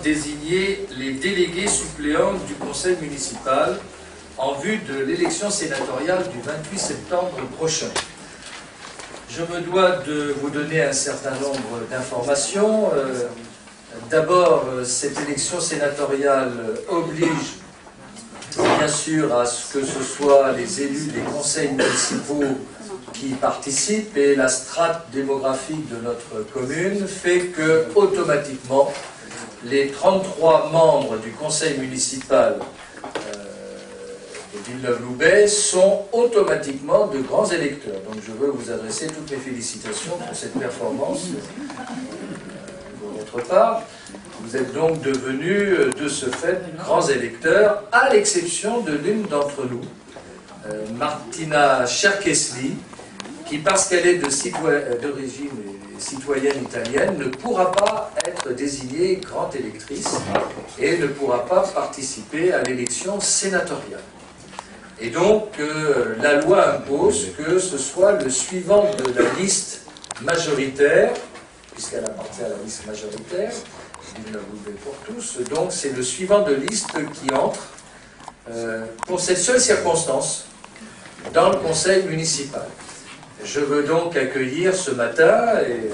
désigner les délégués suppléants du conseil municipal en vue de l'élection sénatoriale du 28 septembre prochain. Je me dois de vous donner un certain nombre d'informations. D'abord, cette élection sénatoriale oblige bien sûr à ce que ce soit les élus des conseils municipaux qui participent, et la strate démographique de notre commune fait que, automatiquement, les 33 membres du conseil municipal de Villeneuve-Loubet sont automatiquement de grands électeurs. Donc je veux vous adresser toutes mes félicitations pour cette performance de votre part. Vous êtes donc devenus, de ce fait, grands électeurs, à l'exception de l'une d'entre nous, Martina Cherkesly, qui, parce qu'elle est d'origine citoyenne italienne, ne pourra pas être désignée grande électrice et ne pourra pas participer à l'élection sénatoriale. Et donc, la loi impose que ce soit le suivant de la liste majoritaire, puisqu'elle appartient à la liste majoritaire, pour tous, donc c'est le suivant de liste qui entre pour cette seule circonstance dans le conseil municipal. Je veux donc accueillir ce matin et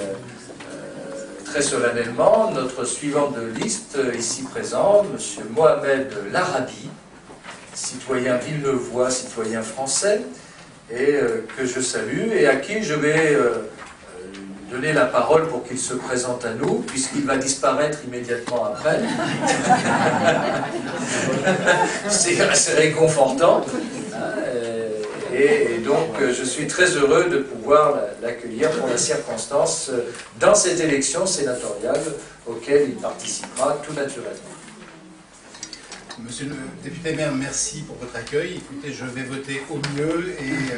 très solennellement notre suivant de liste ici présent, M. Mohamed Larabi, citoyen villeneuvois, citoyen français, et que je salue et à qui je vais donner la parole pour qu'il se présente à nous, puisqu'il va disparaître immédiatement après. C'est réconfortant. Et donc, je suis très heureux de pouvoir l'accueillir pour la circonstance dans cette élection sénatoriale auquel il participera tout naturellement. Monsieur le député maire, merci pour votre accueil. Écoutez, je vais voter au mieux et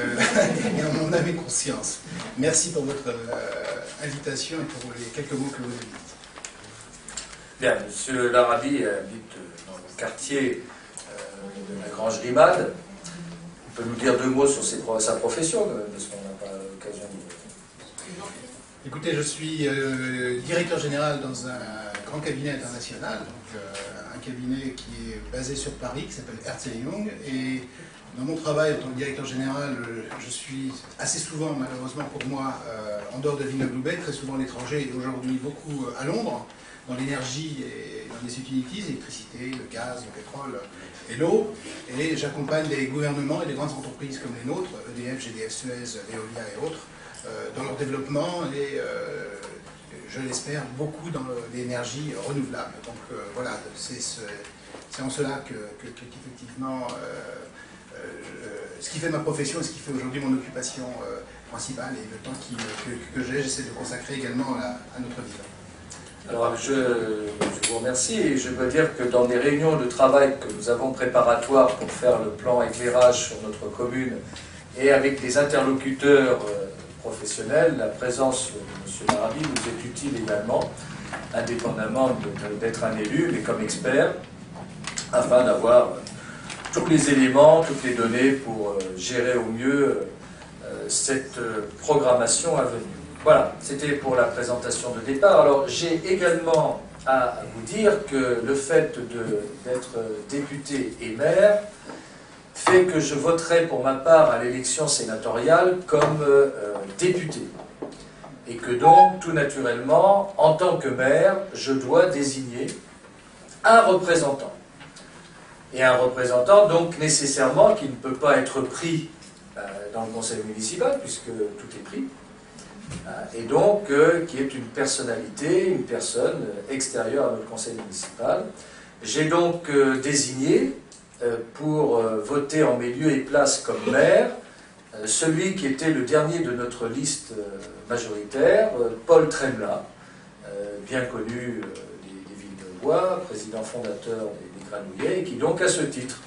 en âme et conscience. Merci pour votre invitation et pour les quelques mots que vous avez dit. Bien, monsieur Larabi habite dans le quartier de la Grange-Rimade. Il peut nous dire deux mots sur sa profession, parce qu'on n'a pas l'occasion de... Écoutez, je suis directeur général dans un grand cabinet international, donc un cabinet qui est basé sur Paris, qui s'appelle Ernst & Young, et dans mon travail en tant que directeur général, je suis assez souvent, malheureusement pour moi, en dehors de Villeneuve-Loubet, très souvent à l'étranger, et aujourd'hui beaucoup à Londres, dans l'énergie et dans les utilities, l'électricité, le gaz, le pétrole et l'eau, et j'accompagne des gouvernements et des grandes entreprises comme les nôtres, EDF, GDF, Suez, Veolia et autres, dans leur développement et, je l'espère, beaucoup dans l'énergie renouvelable. Donc voilà, c'est en cela qu'effectivement, ce qui fait ma profession et ce qui fait aujourd'hui mon occupation principale et le temps que j'ai, j'essaie de consacrer également à notre vie. Alors je vous remercie et je veux dire que dans les réunions de travail que nous avons préparatoires pour faire le plan éclairage sur notre commune et avec des interlocuteurs professionnels, la présence de M. Larabi nous est utile également, indépendamment d'être un élu, mais comme expert, afin d'avoir tous les éléments, toutes les données pour gérer au mieux cette programmation à venir. Voilà, c'était pour la présentation de départ. Alors, j'ai également à vous dire que le fait d'être député et maire fait que je voterai pour ma part à l'élection sénatoriale comme député. Et que donc, tout naturellement, en tant que maire, je dois désigner un représentant. Et un représentant, donc, nécessairement, qui ne peut pas être pris dans le conseil municipal, puisque tout est pris. Et donc, qui est une personnalité, une personne extérieure à notre conseil municipal. J'ai donc désigné, pour voter en mes lieux et places comme maire, celui qui était le dernier de notre liste majoritaire, Paul Tremla, bien connu des Villeneuvois, président fondateur des Granouillets, et qui donc, à ce titre,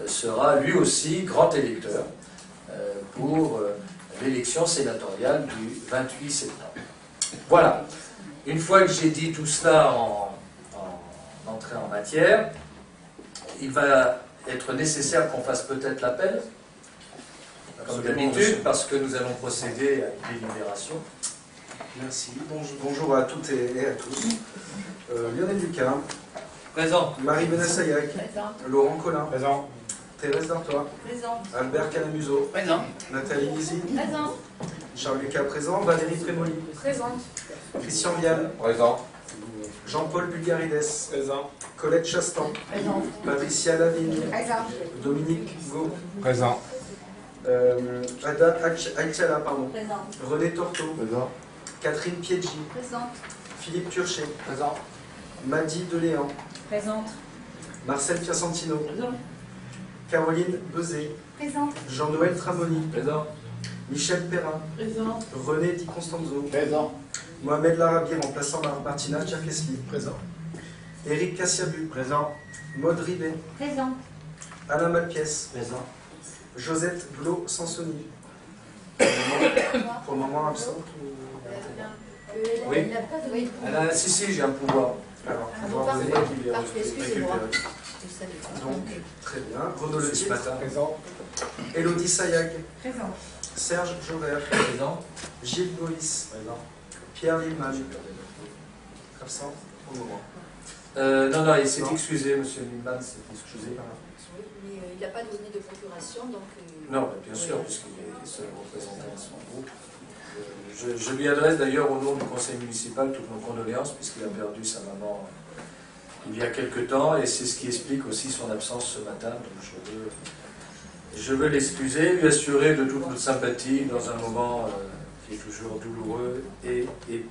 sera lui aussi grand électeur pour l'élection sénatoriale du 28 septembre. Voilà. Une fois que j'ai dit tout cela en entrée en matière, il va être nécessaire qu'on fasse peut-être l'appel, comme d'habitude, parce que nous allons procéder à une délibération. Merci. Bonjour à toutes et à tous. Lionel Lucas, Présent. Marie Benassayac. Présent. Laurent Collin. Présent. Thérèse Dartois. Présent. Albert Calamuso. Présent. Nathalie Lizy. Présent. Charles-Lucas présent. Valérie Prémoli. Présente. Christian Vial. Présent. Jean-Paul Bulgarides. Présent. Colette Chastan. Présent. Patricia Lavigne. Présent. Dominique Go. Présent. Ada Aïtiala, pardon. Présent. René Torto. Présent. Catherine Piedji. Présente. Philippe Turchet. Présent. Madi Deléan. Présente. Marcel Piacentino. Présent. Caroline Bezet. Présente. Jean-Noël Tramoni. Présent. Michel Perrin. Présent. René Di Constanzo. Présent. Mohamed Larabi remplaçant Martina Tcherkesli. Présent. Éric Cassiabu. Présent. Maud Ribet. Présent. Alain Malpiès. Présent. Josette Blo Sansoni. Pour le moment absente ou... Oui. Oui. Si, j'ai un pouvoir. Alors, Ah on bon, va parfait. vous Parfait, excusez-moi. récupérer. Je savais pas. Donc, très bien. Renaud Le Ce Titre. matin. Présent. Élodie Sayag. Présent. Serge Jauvert. Présent. Gilles Bois. Présent. Pierre Lillman. Absent au moment. Non, il s'est excusé, monsieur Lindman s'est excusé. Oui, mais il n'a pas donné de procuration, donc... Non, bien sûr, puisqu'il est seul représentant de son groupe. Je lui adresse d'ailleurs au nom du conseil municipal toutes nos condoléances, puisqu'il a perdu sa maman il y a quelque temps, et c'est ce qui explique aussi son absence ce matin. Donc je veux l'excuser, lui assurer de toute notre sympathie dans un moment qui est toujours douloureux et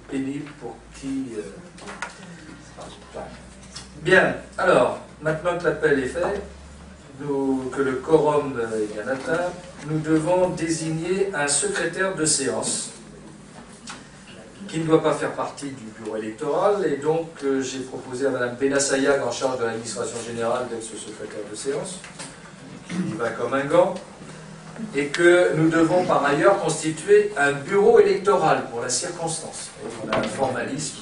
pénible pour qui... Bien, alors, maintenant que l'appel est fait, que le quorum est bien atteint, nous devons désigner un secrétaire de séance qui ne doit pas faire partie du bureau électoral, et donc j'ai proposé à Mme Benassayac, en charge de l'administration générale, d'être ce secrétaire de séance, qui va comme un gant, et que nous devons par ailleurs constituer un bureau électoral pour la circonstance. Et on a un formalisme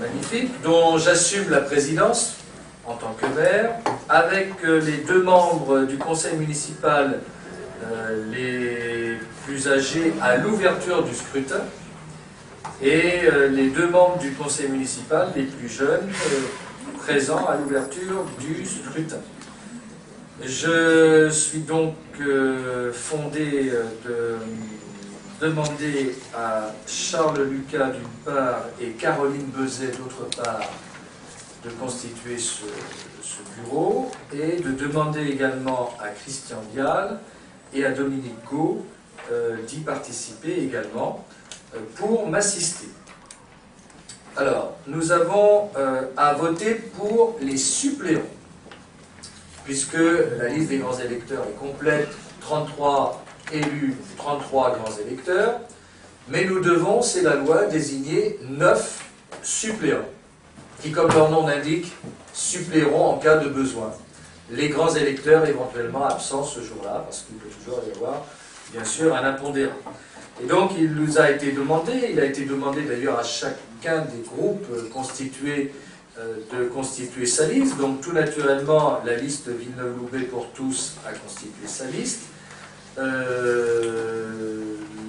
magnifique, dont j'assume la présidence en tant que maire, avec les deux membres du conseil municipal les plus âgés à l'ouverture du scrutin, et les deux membres du conseil municipal les plus jeunes présents à l'ouverture du scrutin. Je suis donc fondé de demander à Charles Lucas d'une part et Caroline Bezet d'autre part de constituer ce bureau, et de demander également à Christian Vial et à Dominique Go d'y participer également pour m'assister. Alors, nous avons à voter pour les suppléants, puisque la liste des grands électeurs est complète, 33 élus, 33 grands électeurs, mais nous devons, c'est la loi, désigner 9 suppléants, qui, comme leur nom l'indique, suppléeront en cas de besoin. Les grands électeurs éventuellement absents ce jour-là, parce qu'il peut toujours y avoir, bien sûr, un impondéré. Et donc, il nous a été demandé, il a été demandé d'ailleurs à chacun des groupes constitués de constituer sa liste. Donc, tout naturellement, la liste Villeneuve-Loubet pour tous a constitué sa liste.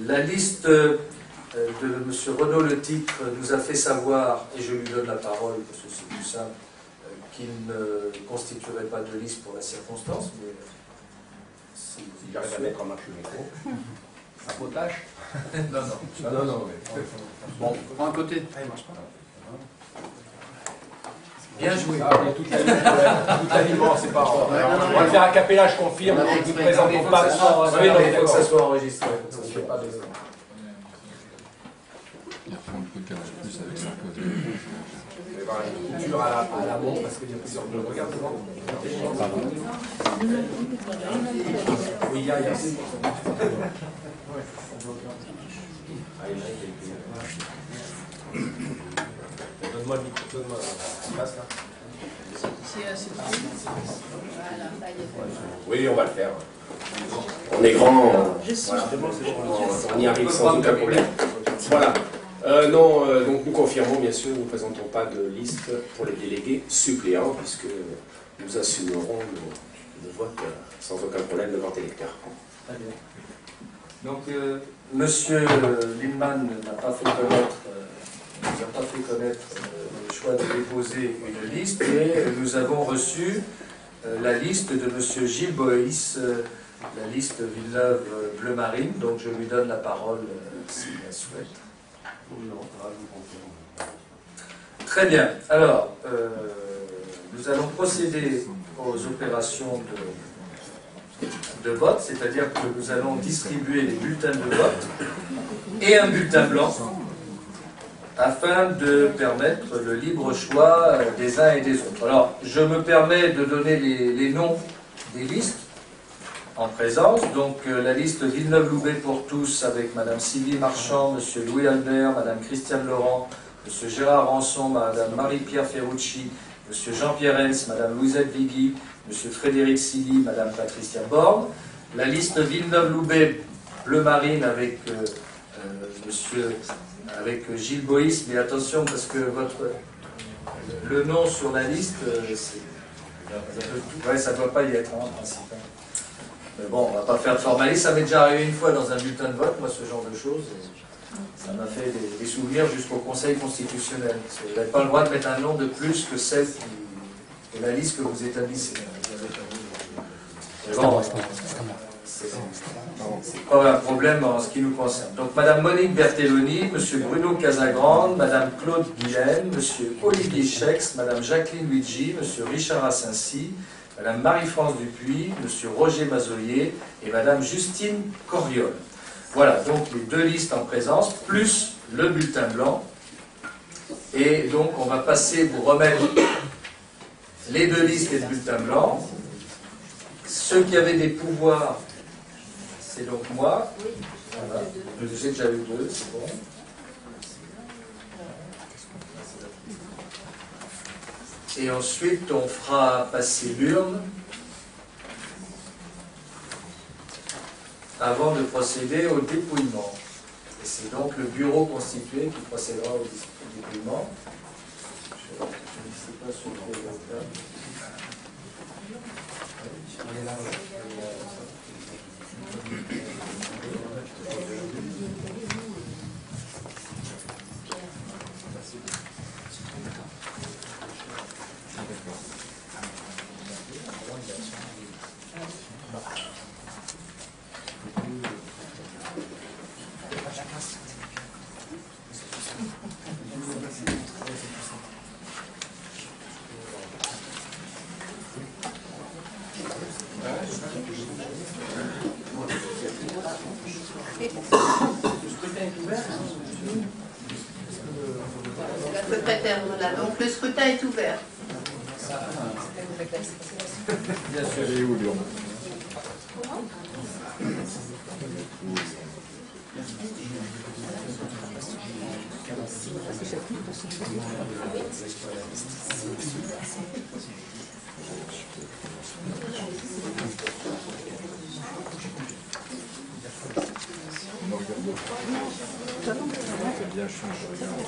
La liste de M. Renaud Le Titre nous a fait savoir, et je lui donne la parole parce que c'est plus simple, qu'il ne constituerait pas de liste pour la circonstance, mais Il arrive à mettre en marche le micro. Sabotage. non, non. Non, non, mais... Bon, prends un côté. Ah, il marche pas. Bien joué. Ah, mais toute la ligne, bon, c'est pas... On va le faire à capella, je confirme. Nous ne présentons pas... Oui, non, il faut que ça soit enregistré. Ça se fait pas des... Il reprend le côté en plus avec Sarkozy. Une culture à la montre, parce qu'il y a plusieurs... Regarde devant. Oui, il y a... Donne-moi le micro, donne-moi la place là. Oui, on va le faire. On est grand, voilà. On y arrive sans aucun problème. Voilà. Non, donc nous confirmons, bien sûr, nous ne présentons pas de liste pour les délégués suppléants, puisque nous assumerons le vote sans aucun problème devant les électeurs. Très bien. Donc, Monsieur Lindman n'a pas fait connaître nous a pas fait connaître le choix de déposer une liste, et nous avons reçu la liste de M. Gilles Boïs, la liste Villeneuve Bleu Marine, donc je lui donne la parole s'il la souhaite. Très bien. Alors, nous allons procéder aux opérations de vote, c'est-à-dire que nous allons distribuer les bulletins de vote et un bulletin blanc afin de permettre le libre choix des uns et des autres. Alors, je me permets de donner les noms des listes en présence. Donc, la liste Villeneuve-Loubet pour tous avec Madame Sylvie Marchand, Monsieur Louis Albert, Madame Christiane Laurent, Monsieur Gérard Rançon, Madame Marie-Pierre Ferrucci, Monsieur Jean-Pierre Hens, Madame Louisette Vigui, Monsieur Frédéric Silly, Madame Patricia Borne. La liste Villeneuve-Loubet Bleu Marine avec avec Gilles Boïs, mais attention parce que le nom sur la liste, ça ne doit pas y être en principe. Mais bon, on ne va pas faire de formalisme, ça m'est déjà arrivé une fois dans un bulletin de vote, moi, ce genre de choses. Ça m'a fait des souvenirs jusqu'au Conseil constitutionnel. Vous n'avez pas le droit de mettre un nom de plus que celle de la liste que vous établissez. Mais bon, c'est pas un problème en ce qui nous concerne. Donc, Madame Monique Bertelloni, Monsieur Bruno Casagrande, Madame Claude Guilaine, Monsieur Olivier Chex, Madame Jacqueline Luigi, Monsieur Richard Assincy, Madame Marie-France Dupuis, Monsieur Roger Mazoyer et Madame Justine Coriol. Voilà, donc les deux listes en présence, plus le bulletin blanc. Et donc, on va passer, vous remettre les deux listes et le bulletin blanc. Ceux qui avaient des pouvoirs, c'est donc moi. Voilà. J'ai déjà eu deux, c'est bon. Et ensuite, on fera passer l'urne avant de procéder au dépouillement. Et c'est donc le bureau constitué qui procédera au dépouillement. Je ne sais pas sur quel là. Donc le scrutin est ouvert. Bien sûr. Elle est où, l'urne? C'est bien, je regarde.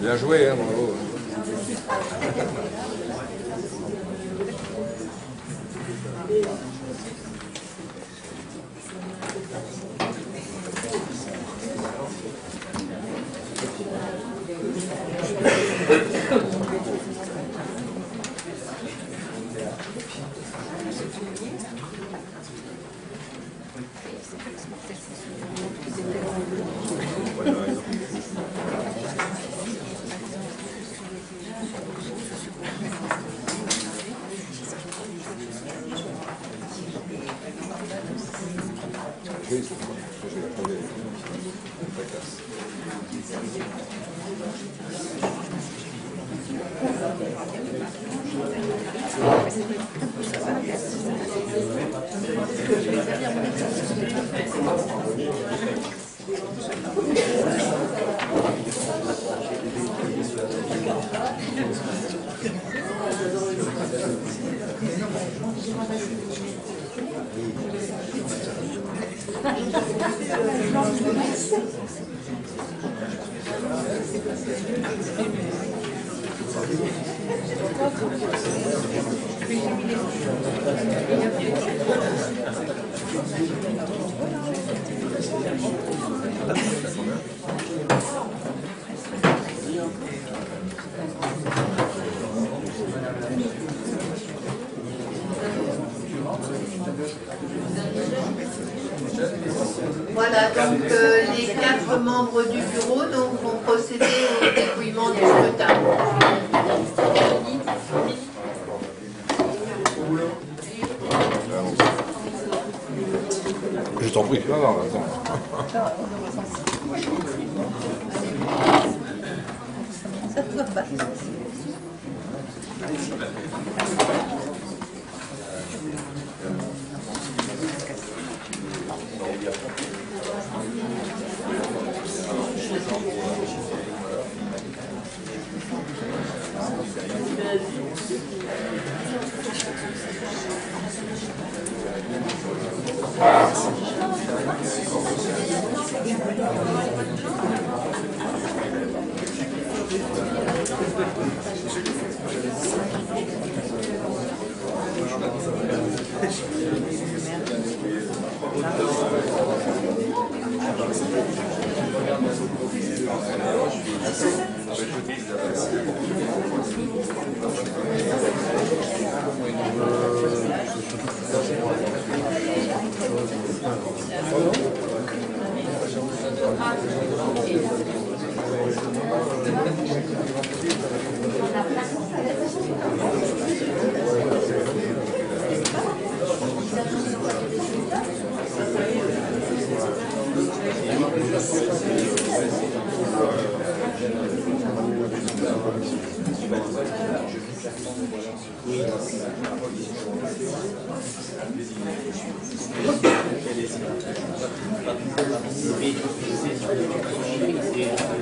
Bien joué, hein, bravo. Voilà, donc les 4 membres du bureau donc, vont procéder au dépouillement du scrutin. Je t'en prie. Non, non, attends.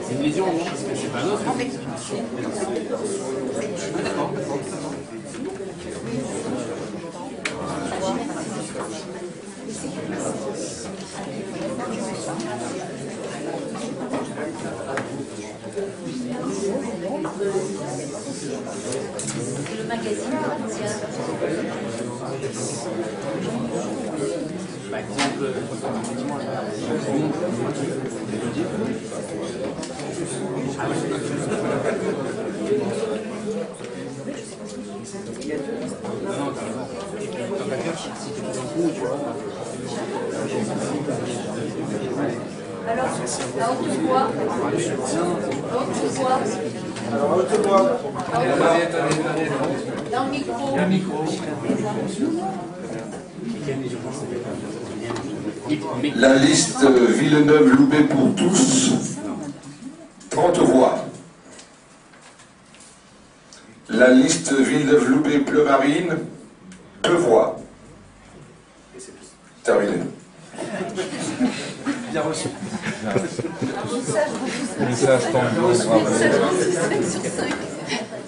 C'est une lésion, non? C'est pas un autre. Le magazine, tiens. Par exemple, Alors, à haute voix. À haute voix. Alors, à haute voix. Dans le micro. La liste Villeneuve-Loubet pour tous, 30 voix. La liste Villeneuve-Loubet-Pleumarine, 2 voix. Terminé. Bien reçu. Message Tango, bravo.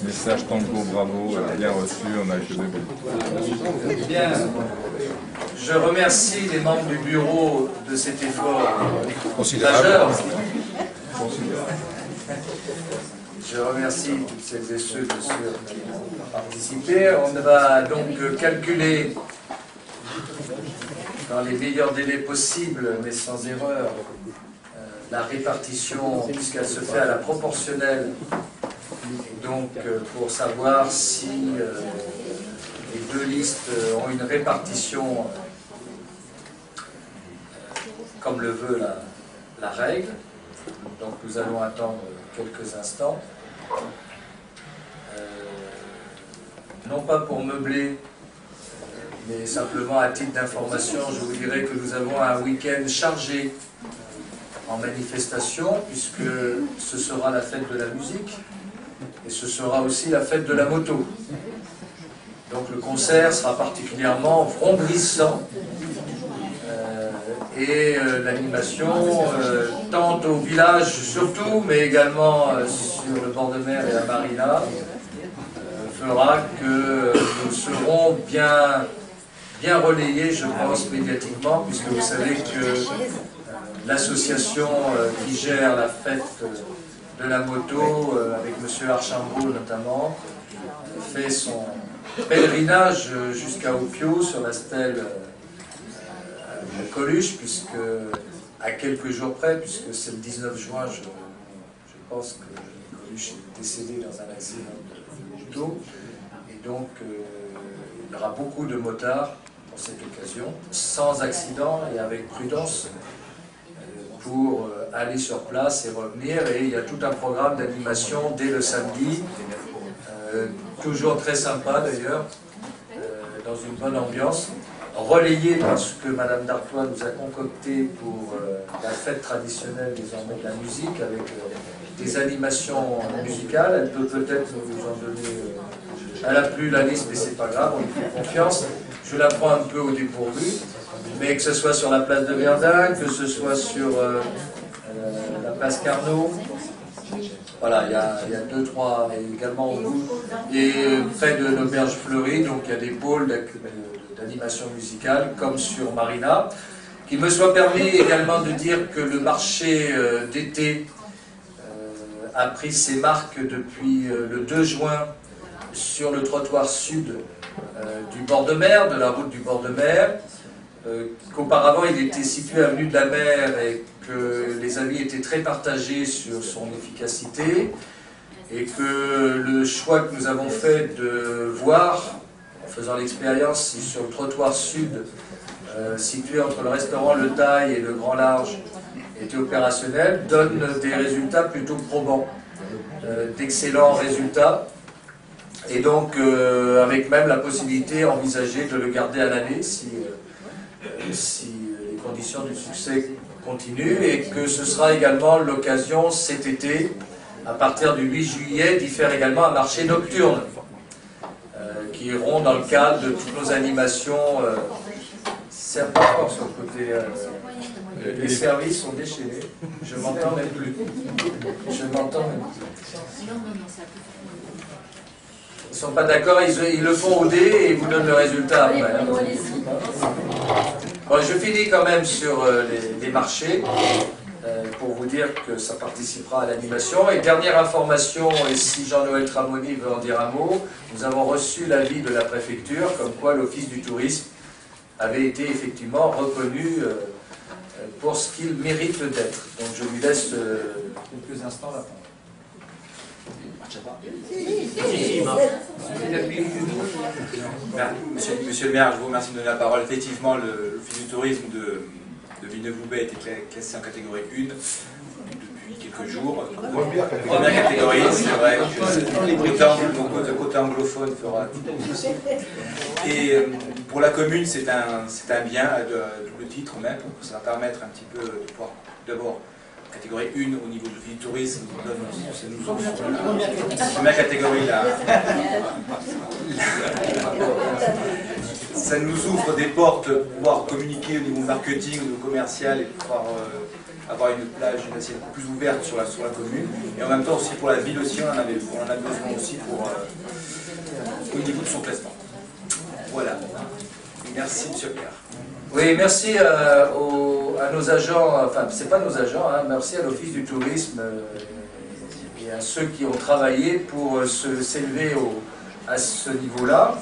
Message Tango, bravo. Bien reçu, on a achevé beaucoup. Bien. Je remercie les membres du bureau de cet effort majeur. Je remercie toutes celles et ceux bien sûr qui ont participé. On va donc calculer dans les meilleurs délais possibles, mais sans erreur, la répartition, puisqu'elle se fait à la proportionnelle. Donc, pour savoir si les deux listes ont une répartition comme le veut la règle. Donc, nous allons attendre quelques instants. Non pas pour meubler, mais simplement à titre d'information, je vous dirais que nous avons un week-end chargé en manifestation, puisque ce sera la fête de la musique, et ce sera aussi la fête de la moto. Donc le concert sera particulièrement vrombrissant, et l'animation, tant au village surtout, mais également sur le bord de mer et à Marina, fera que nous serons bien relayés, je pense, médiatiquement, puisque vous savez que l'association qui gère la fête de la moto, avec M. Archambault notamment, fait son pèlerinage jusqu'à Opio sur la stèle de Coluche, puisque à quelques jours près, puisque c'est le 19 juin, je pense que Coluche est décédé dans un accident de moto, et donc il y aura beaucoup de motards pour cette occasion, sans accident et avec prudence, pour aller sur place et revenir. Et il y a tout un programme d'animation dès le samedi, toujours très sympa d'ailleurs, dans une bonne ambiance, relayé par ce que Madame Dartois nous a concocté pour la fête traditionnelle désormais de la musique, avec des animations musicales. Elle peut peut-être vous en donner, elle n'a plus la liste, mais c'est pas grave, on lui fait confiance. Je la prends un peu au dépourvu, mais que ce soit sur la place de Verdun, que ce soit sur la place Carnot, voilà, il y a deux, trois, et également au bout, et près de l'auberge fleurie, donc il y a des pôles d'animation musicale, comme sur Marina. Qu'il me soit permis également de dire que le marché d'été a pris ses marques depuis le 2 juin sur le trottoir sud du bord de mer, de la route du bord de mer, qu'auparavant il était situé avenue de la Mer et que les avis étaient très partagés sur son efficacité, et que le choix que nous avons fait de voir, en faisant l'expérience, si sur le trottoir sud, situé entre le restaurant Le Taille et le Grand Large, était opérationnel, donne des résultats plutôt probants, d'excellents résultats. Et donc, avec même la possibilité envisagée de le garder à l'année si les conditions du succès continuent, et que ce sera également l'occasion cet été, à partir du 8 juillet, d'y faire également un marché nocturne, qui iront dans le cadre de toutes nos animations, certes pas fort sur le côté... les services sont déchaînés, je m'entends même plus. Je m'entends même plus. Ils ne sont pas d'accord, ils le font au dé et ils vous donnent le résultat après. Hein. Bon, je finis quand même sur les marchés, pour vous dire que ça participera à l'animation. Et dernière information, et si Jean-Noël Tramoni veut en dire un mot, nous avons reçu l'avis de la préfecture, comme quoi l'Office du tourisme avait été effectivement reconnu pour ce qu'il mérite d'être. Donc je lui laisse quelques instants la parole. Monsieur le maire, je vous remercie de donner la parole. Effectivement, l'Office du tourisme de Villeneuve-Loubet a été classé en catégorie 1 depuis quelques jours. Première catégorie, c'est vrai que le côté anglophone fera. Et pour la commune, c'est un bien à double titre même. Ça va permettre un petit peu de pouvoir d'abord. Catégorie 1 au niveau du tourisme, ça nous ouvre la première catégorie là. Ça nous ouvre des portes pour pouvoir communiquer au niveau marketing, au niveau commercial, et pouvoir avoir une plage, une assiette plus ouverte sur la commune. Et en même temps aussi pour la ville aussi, on en a besoin aussi au niveau de son classement. Voilà. Merci monsieur le maire. Oui, merci à nos agents, enfin, c'est pas nos agents, hein, merci à l'Office du tourisme et à ceux qui ont travaillé pour s'élever à ce niveau-là.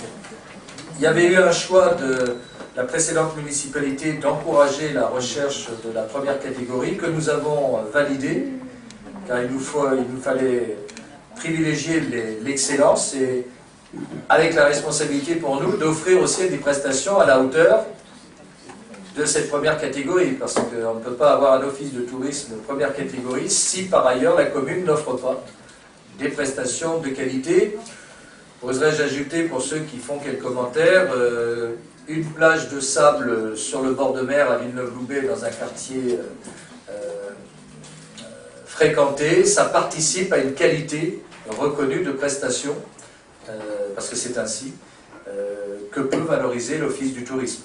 Il y avait eu un choix de la précédente municipalité d'encourager la recherche de la première catégorie que nous avons validée, car il nous fallait privilégier l'excellence et avec la responsabilité pour nous d'offrir aussi des prestations à la hauteur de cette première catégorie, parce qu'on ne peut pas avoir un office de tourisme de première catégorie si par ailleurs la commune n'offre pas des prestations de qualité. Oserais-je ajouter, pour ceux qui font quelques commentaires, une plage de sable sur le bord de mer à Villeneuve-Loubet, dans un quartier fréquenté, ça participe à une qualité reconnue de prestation, parce que c'est ainsi que peut valoriser l'Office du tourisme.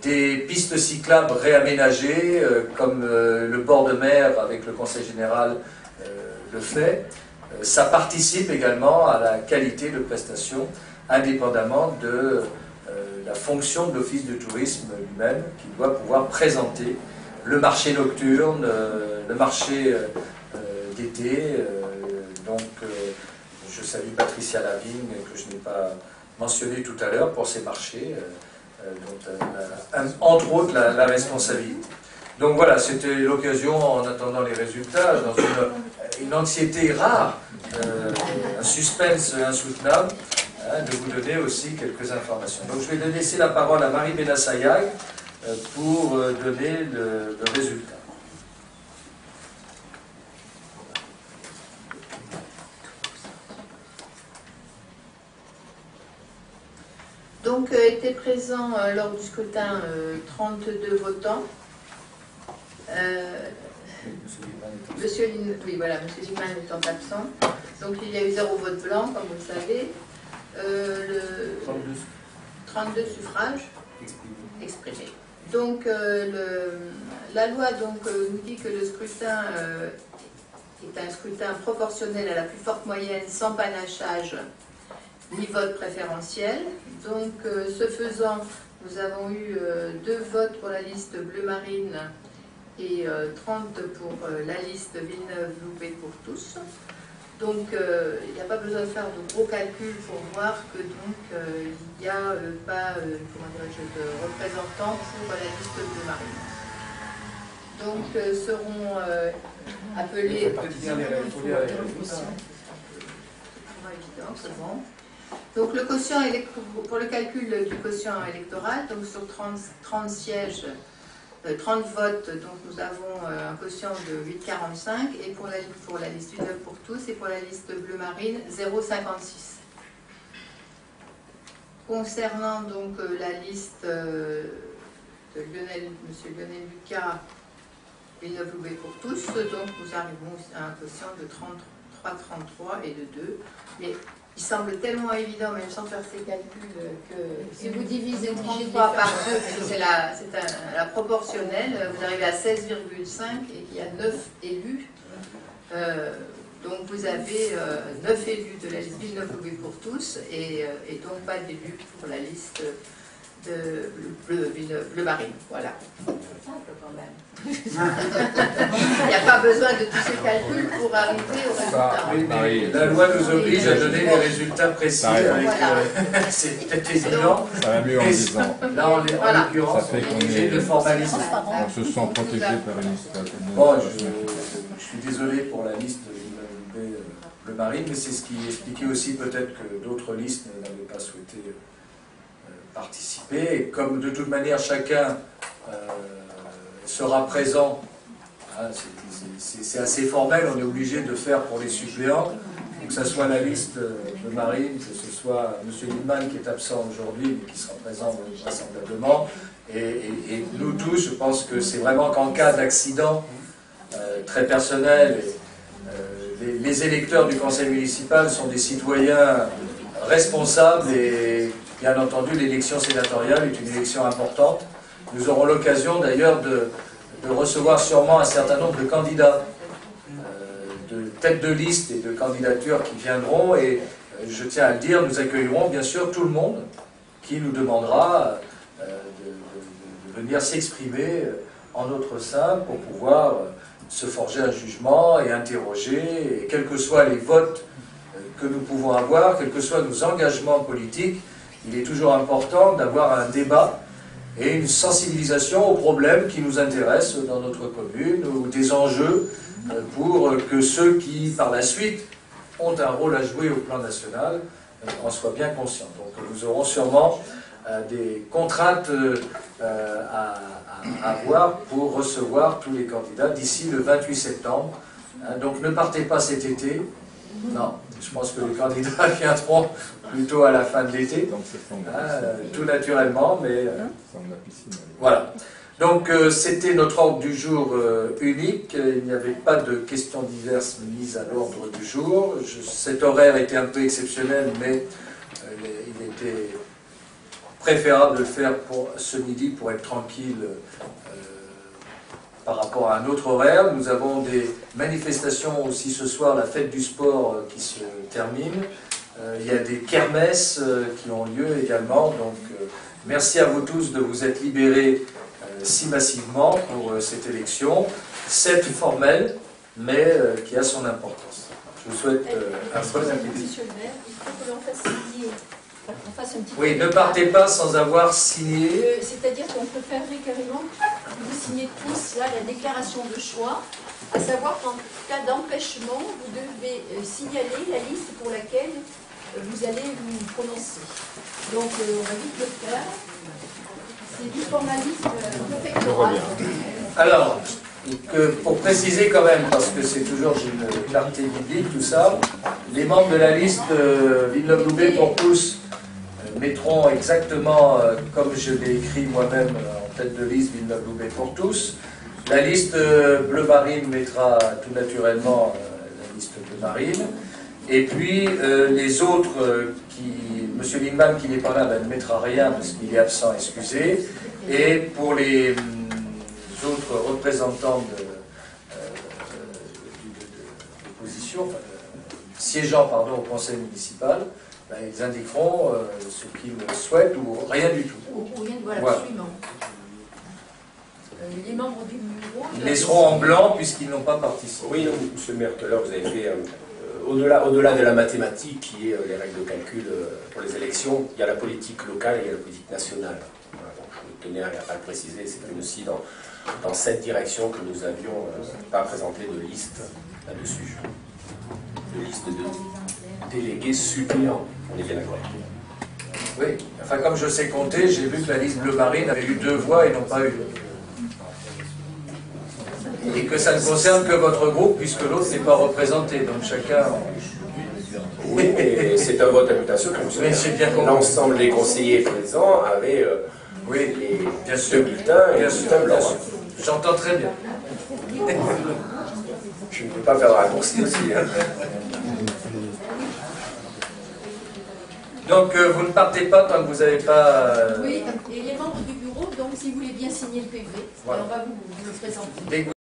Des pistes cyclables réaménagées, comme le bord de mer avec le Conseil général le fait, ça participe également à la qualité de prestation, indépendamment de la fonction de l'Office du tourisme lui-même, qui doit pouvoir présenter le marché nocturne, le marché d'été. Donc, je salue Patricia Lavigne, que je n'ai pas mentionné tout à l'heure, pour ces marchés, dont elle a, entre autres, la responsabilité. Donc voilà, c'était l'occasion, en attendant les résultats, dans une anxiété rare, un suspense insoutenable, de vous donner aussi quelques informations. Donc je vais laisser la parole à Marie Benassayag pour donner le résultat. Donc, étaient présents lors du scrutin 32 votants. Monsieur Liman étant absent. Donc, il y a eu 0 vote blanc, comme vous le savez. 32 suffrages exprimés. Donc, la loi nous dit que le scrutin est un scrutin proportionnel à la plus forte moyenne, sans panachage ni vote préférentiel. Donc, ce faisant, nous avons eu 2 votes pour la liste bleu marine et 30 pour la liste Villeneuve-Loubet pour tous. Donc, il n'y a pas besoin de faire de gros calculs pour voir que il n'y a pas de représentants pour la liste bleu marine. Donc, seront appelés. C'est bon. Donc le quotient pour le calcul du quotient électoral, donc sur 30 sièges, 30 votes, donc nous avons un quotient de 8,45 et pour la liste Villeneuve pour tous et pour la liste bleu marine 0,56. Concernant donc la liste de monsieur Lionel Lucas, Villeneuve-Loubet pour tous, donc nous arrivons à un quotient de 33 et de 2. Mais il semble tellement évident, même sans faire ces calculs, que si vous divisez 33 par 2, c'est la proportionnelle, vous arrivez à 16,5 et il y a 9 élus. Donc vous avez 9 élus de la liste Villeneuve-Loubet pour tous et donc pas d'élus pour la liste de bleu marine. Voilà. Il n'y a pas besoin de tous ces calculs pour arriver au résultat. Oui, la loi nous oblige à donner des résultats précis. C'est peut-être évident. Ça va mieux en disant. Là, en l'occurrence, on est obligé de formaliser. On se sent protégé par une liste. Bon, je suis désolé pour la liste bleu marine, mais c'est ce qui expliquait aussi peut-être que d'autres listes n'avaient pas souhaité participer. Et comme de toute manière chacun sera présent, hein, c'est assez formel, on est obligé de faire pour les suppléants, que ce soit la liste de Marine, que ce soit M. Liman qui est absent aujourd'hui, mais qui sera présent vraisemblablement, et nous tous, je pense que c'est vraiment qu'en cas d'accident très personnel, les électeurs du conseil municipal sont des citoyens responsables et bien entendu l'élection sénatoriale est une élection importante. Nous aurons l'occasion d'ailleurs de recevoir sûrement un certain nombre de candidats, de têtes de liste et de candidatures qui viendront et je tiens à le dire, nous accueillerons bien sûr tout le monde qui nous demandera de venir s'exprimer en notre sein pour pouvoir se forger un jugement et interroger, et quels que soient les votes que nous pouvons avoir, quels que soient nos engagements politiques, il est toujours important d'avoir un débat et une sensibilisation aux problèmes qui nous intéressent dans notre commune ou des enjeux pour que ceux qui, par la suite, ont un rôle à jouer au plan national en soient bien conscients. Donc nous aurons sûrement des contraintes à avoir pour recevoir tous les candidats d'ici le 28 septembre. Donc ne partez pas cet été. Non, je pense que les candidats viendront plutôt à la fin de l'été, tout naturellement, mais voilà. Donc c'était notre ordre du jour unique, il n'y avait pas de questions diverses mises à l'ordre du jour. Cet horaire était un peu exceptionnel, mais il était préférable de le faire pour ce midi pour être tranquille par rapport à un autre horaire. Nous avons des manifestations aussi ce soir, la fête du sport qui se termine. Il y a des kermesses qui ont lieu également, donc merci à vous tous de vous être libérés si massivement pour cette élection, cette formelle, mais qui a son importance. Je vous souhaite un bon appétit. Monsieur le maire, il faut que l'on fasse signer. On fasse un petit Oui, ne partez pas sans avoir signé. C'est-à-dire qu'on peut faire carrément, vous signez tous là la déclaration de choix, à savoir qu'en cas d'empêchement, vous devez signaler la liste pour laquelle vous allez vous prononcer. Donc on va vite le faire. C'est du formalisme préfectoral. Alors, pour préciser quand même, parce que c'est toujours une clarté biblique, tout ça, les membres de la liste Villeneuve-Loubet pour tous mettront exactement comme je l'ai écrit moi-même en tête de liste Villeneuve-Loubet pour tous. La liste bleu marine mettra tout naturellement la liste bleu marine. Et puis les autres, M. Lindman qui n'est pas là ne mettra rien parce qu'il est absent, excusez. Et pour les autres représentants de l'opposition, siégeant au conseil municipal, ils indiqueront ce qu'ils souhaitent ou rien du tout. Ou rien, voilà, Voilà. absolument. Les membres du bureau... Ils laisseront en blanc puisqu'ils n'ont pas participé. Oui, donc, monsieur le maire, tout à l'heure, vous avez fait, au-delà de la mathématique, qui est les règles de calcul pour les élections, il y a la politique locale et il y a la politique nationale. Voilà, donc je tenais à le préciser, c'est aussi dans cette direction que nous avions pas présenté de liste là-dessus. De liste de délégués suppléants. On est bien d'accord. Oui, enfin comme je sais compter, j'ai vu que la liste bleu marine avait eu 2 voix et non pas une. Et que ça ne concerne que votre groupe puisque l'autre n'est pas représenté, donc chacun... Oui, mais c'est un vote à mutation, comme Mais j'ai bien compris. l'ensemble des conseillers présents avaient Oui, les bien deux sûr. bulletins et Bien le sûr, bulletin blanc. bien sûr. J'entends très bien. Je ne peux pas faire de raccourci aussi. Hein. Donc vous ne partez pas tant que vous n'avez pas... Oui, et les membres du bureau, donc si vous voulez bien signer le PV, Voilà. on va vous le présenter. Dès que